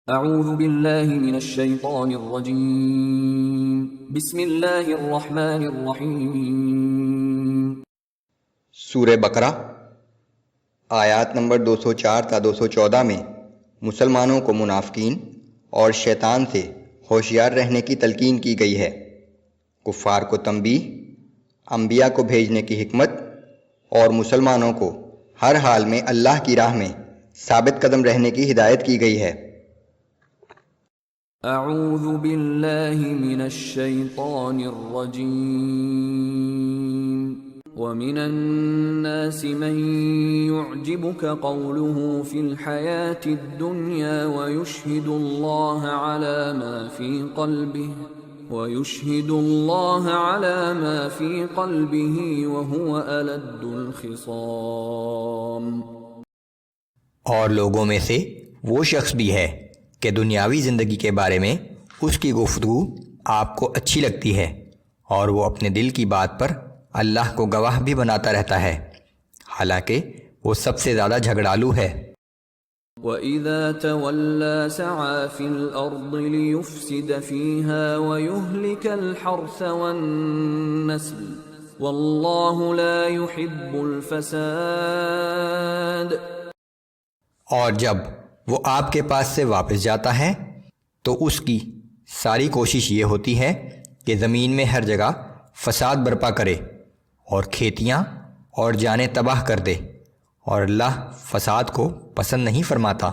اعوذ باللہ من الشیطان الرجیم بسم اللہ الرحمن الرحیم۔ سورہ بقرہ آیات نمبر 204 تا 214 میں مسلمانوں کو منافقین اور شیطان سے ہوشیار رہنے کی تلقین کی گئی ہے، کفار کو تنبیہ، انبیاء کو بھیجنے کی حکمت اور مسلمانوں کو ہر حال میں اللہ کی راہ میں ثابت قدم رہنے کی ہدایت کی گئی ہے۔ اعوذ باللہ من الشیطان الرجیم۔ ومن الناس من يعجبك قوله في الحياة الدنيا ويشهد الله على ما في قلبه وهو ألد الخصام۔ اور لوگوں میں سے وہ شخص بھی ہے کہ دنیاوی زندگی کے بارے میں اس کی گفتگو آپ کو اچھی لگتی ہے، اور وہ اپنے دل کی بات پر اللہ کو گواہ بھی بناتا رہتا ہے، حالانکہ وہ سب سے زیادہ جھگڑالو ہے۔ وَإِذَا تَوَلَّى سَعَى فِي الْأَرْضِ لِيُفْسِدَ فِيهَا وَيُهْلِكَ الْحَرْثَ وَالنَّسْلَ وَاللَّهُ لَا يُحِبُّ الْفَسَادَ۔ اور جب وہ آپ کے پاس سے واپس جاتا ہے تو اس کی ساری کوشش یہ ہوتی ہے کہ زمین میں ہر جگہ فساد برپا کرے اور کھیتیاں اور جانیں تباہ کر دے، اور اللہ فساد کو پسند نہیں فرماتا۔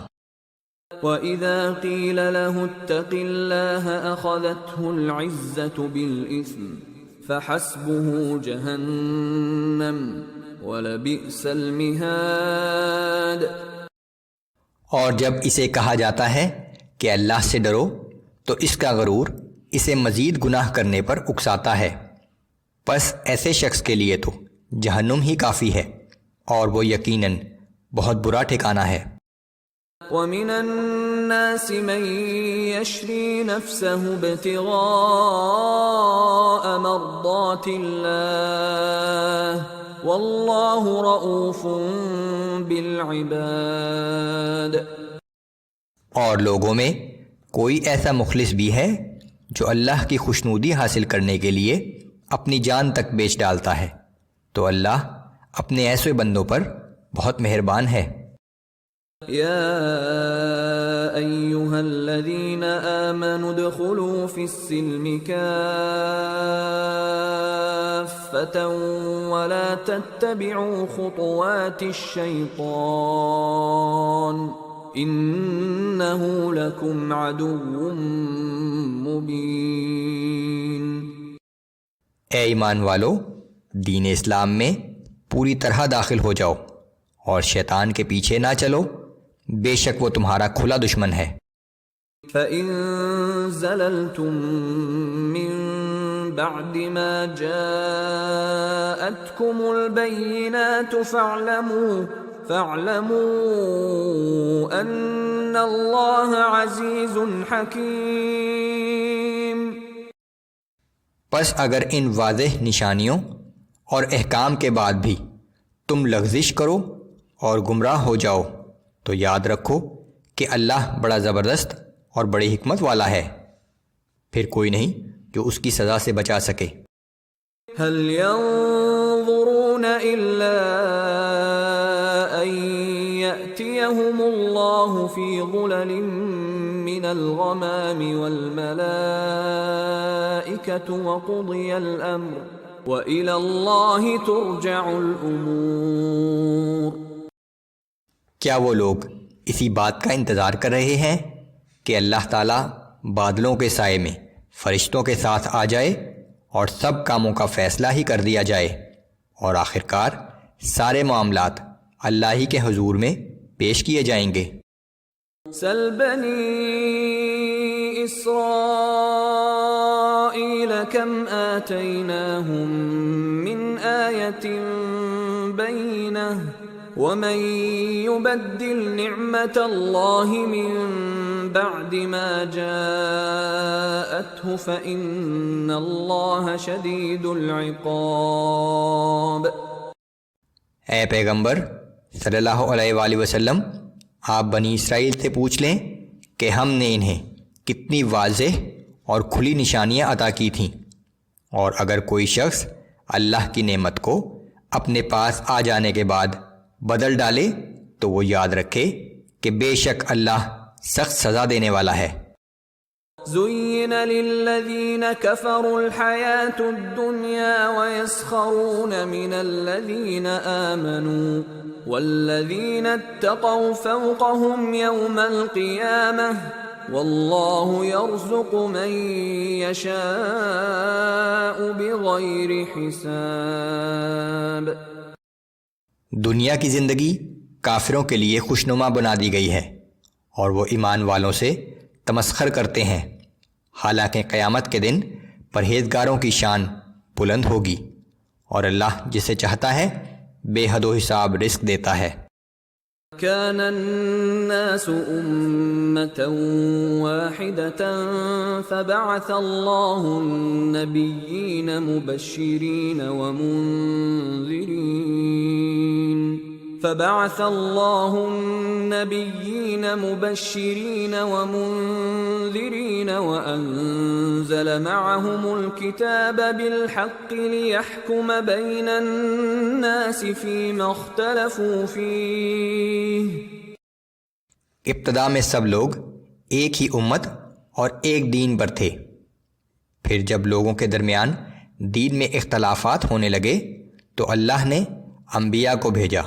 وَإِذَا قِيلَ لَهُ اتَّقِ اللَّهَ أَخَذَتْهُ الْعِزَّةُ بِالْإِثْمِ فَحَسْبُهُ جَهَنَّمُ وَلَبِئْسَ الْمِهَادُ۔ اور جب اسے کہا جاتا ہے کہ اللہ سے ڈرو تو اس کا غرور اسے مزید گناہ کرنے پر اکساتا ہے، پس ایسے شخص کے لیے تو جہنم ہی کافی ہے، اور وہ یقیناً بہت برا ٹھکانہ ہے۔ وَمِنَ النَّاسِ مَن يَشْرِي نَفْسَهُ ابْتِغَاءَ مَرْضَاتِ اللَّهِ وَاللَّهُ رَءُوفٌ بِالْعِبَادِ۔ اور لوگوں میں کوئی ایسا مخلص بھی ہے جو اللہ کی خوشنودی حاصل کرنے کے لیے اپنی جان تک بیچ ڈالتا ہے، تو اللہ اپنے ایسے بندوں پر بہت مہربان ہے۔ یا ایہا الذین آمنوا ادخلوا فی السلم کافۃ ولا تتبعوا خطوات الشیطان انہ لکم عدو مبین۔ اے ایمان والو، دین اسلام میں پوری طرح داخل ہو جاؤ اور شیطان کے پیچھے نہ چلو، بے شک وہ تمہارا کھلا دشمن ہے۔ فَإِن زَلَلْتُم مِّن بَعْدِ مَا جَاءَتْكُمُ الْبَيِّنَاتُ فَاعْلَمُوا أَنَّ اللَّهَ عَزِيزٌ حَكِيمٌ۔ پس اگر ان واضح نشانیوں اور احکام کے بعد بھی تم لغزش کرو اور گمراہ ہو جاؤ تو یاد رکھو کہ اللہ بڑا زبردست اور بڑی حکمت والا ہے، پھر کوئی نہیں جو اس کی سزا سے بچا سکے۔ هل ينظرون إلا أن يأتيهم الله في ظلل من الغمام والملائكة وقضي الأمر وإلى الله ترجع الأمور۔ کیا وہ لوگ اسی بات کا انتظار کر رہے ہیں کہ اللہ تعالیٰ بادلوں کے سائے میں فرشتوں کے ساتھ آ جائے اور سب کاموں کا فیصلہ ہی کر دیا جائے، اور آخرکار سارے معاملات اللہ ہی کے حضور میں پیش کیے جائیں گے۔ سل بنی اسرائیل کم آتیناہم من آیت بینہ وَمَن يُبَدِّلْ نِعْمَةَ اللَّهِ مِن بَعْدِ مَا جَاءَتْهُ فَإِنَّ اللَّهَ شَدِيدُ الْعِقَابِ۔ اے پیغمبر صلی اللہ علیہ وآلہ وسلم، آپ بنی اسرائیل سے پوچھ لیں کہ ہم نے انہیں کتنی واضح اور کھلی نشانیاں عطا کی تھیں، اور اگر کوئی شخص اللہ کی نعمت کو اپنے پاس آ جانے کے بعد بدل ڈالے تو وہ یاد رکھے کہ بے شک اللہ سخت سزا دینے والا ہے۔ زين للذين كفروا الحياة الدنيا ويسخرون من الذين آمنوا والذين اتقوا فوقهم يوم القيامة والله يرزق من يشاء بغير حساب۔ دنیا کی زندگی کافروں کے لیے خوشنما بنا دی گئی ہے اور وہ ایمان والوں سے تمسخر کرتے ہیں، حالانکہ قیامت کے دن پرہیزگاروں کی شان بلند ہوگی، اور اللہ جسے چاہتا ہے بے حد و حساب رزق دیتا ہے۔ كان الناس أمة واحدة فبعث الله النبيين مبشرين ومنذرين وأنزل معهم الكتاب بالحق ليحكم بين الناس فيما اختلفوا فيه۔ ابتدا میں سب لوگ ایک ہی امت اور ایک دین پر تھے، پھر جب لوگوں کے درمیان دین میں اختلافات ہونے لگے تو اللہ نے انبیاء کو بھیجا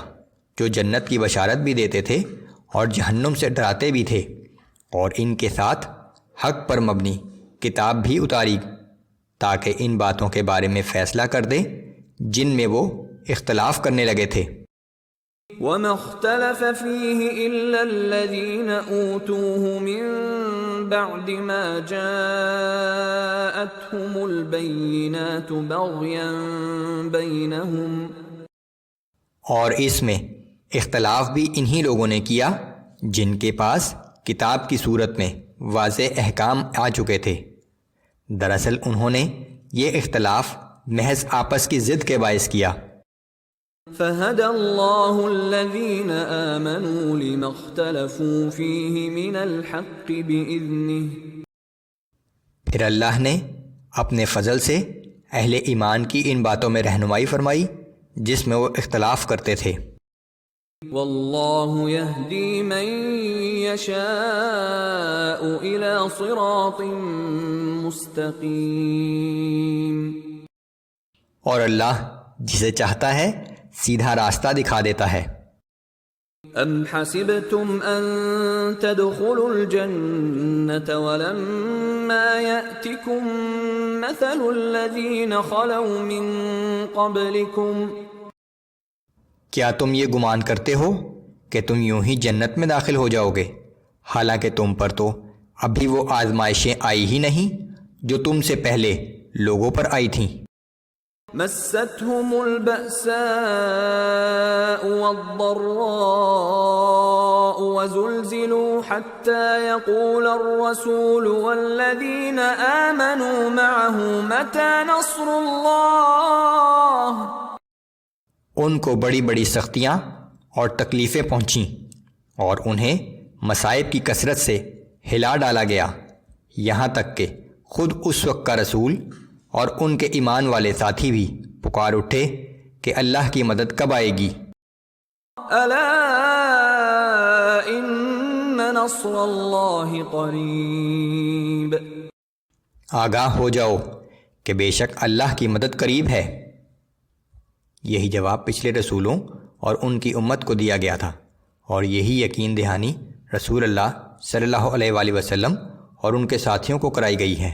جو جنت کی بشارت بھی دیتے تھے اور جہنم سے ڈراتے بھی تھے، اور ان کے ساتھ حق پر مبنی کتاب بھی اتاری تاکہ ان باتوں کے بارے میں فیصلہ کر دے جن میں وہ اختلاف کرنے لگے تھے۔ وما اختلف فيه إلا الذين أوتوه من بعد ما جاءتهم البينات بغيا بينهم، اور اس میں اختلاف بھی انہی لوگوں نے کیا جن کے پاس کتاب کی صورت میں واضح احکام آ چکے تھے۔ دراصل انہوں نے یہ اختلاف محض آپس کی ضد کے باعث کیا۔ فَهَدَى اللَّهُ الَّذِينَ آمَنُوا لِمَا اخْتَلَفُوا فِيهِ مِنَ الْحَقِّ بِإِذْنِهِ، پھر اللہ نے اپنے فضل سے اہل ایمان کی ان باتوں میں رہنمائی فرمائی جس میں وہ اختلاف کرتے تھے۔ وَاللَّهُ يَهْدِي مَن يَشَاءُ إِلَى صِرَاطٍ مُسْتَقِيمٍ، اور اللہ جسے چاہتا ہے سیدھا راستہ دکھا دیتا ہے۔ ام حسبتم ان تدخلوا الجنة ولما يأتكم مثل الذين خلوا من قبلكم، کیا تم یہ گمان کرتے ہو کہ تم یوں ہی جنت میں داخل ہو جاؤ گے، حالانکہ تم پر تو ابھی وہ آزمائشیں آئی ہی نہیں جو تم سے پہلے لوگوں پر آئی تھیں۔ مستهم البأساء والضراء وزلزلوا حتى يقول الرسول والذين آمنوا معه متى نصر الله، ان کو بڑی بڑی سختیاں اور تکلیفیں پہنچیں اور انہیں مصائب کی کثرت سے ہلا ڈالا گیا، یہاں تک کہ خود اس وقت کا رسول اور ان کے ایمان والے ساتھی بھی پکار اٹھے کہ اللہ کی مدد کب آئے گی۔ الا ان نصر اللہ قریب، آگاہ ہو جاؤ کہ بے شک اللہ کی مدد قریب ہے۔ یہی جواب پچھلے رسولوں اور ان کی امت کو دیا گیا تھا، اور یہی یقین دہانی رسول اللہ صلی اللہ علیہ وآلہ وسلم اور ان کے ساتھیوں کو کرائی گئی ہے۔